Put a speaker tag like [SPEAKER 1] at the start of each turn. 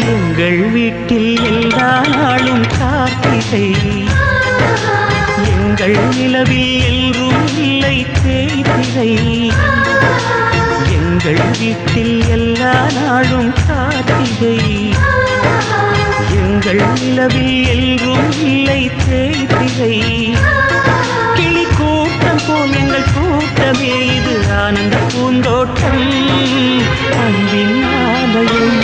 [SPEAKER 1] எங்கள் வீட்டில் எல்லா நாளும் கார்த்திகை, எங்கள் நிலவில் எல்லோரும் இல்லை தேய்திரை. எங்கள் வீட்டில் எல்லா நாளும் கார்த்திகை, எங்கள் நிலவில் எல்லோரும் இல்லை தேய்திரை. கிளி கூட்டம் போல் எங்கள் கூட்டமே இது ஆனந்த பூந்தோட்டம், அன்பின் ஆலயம்.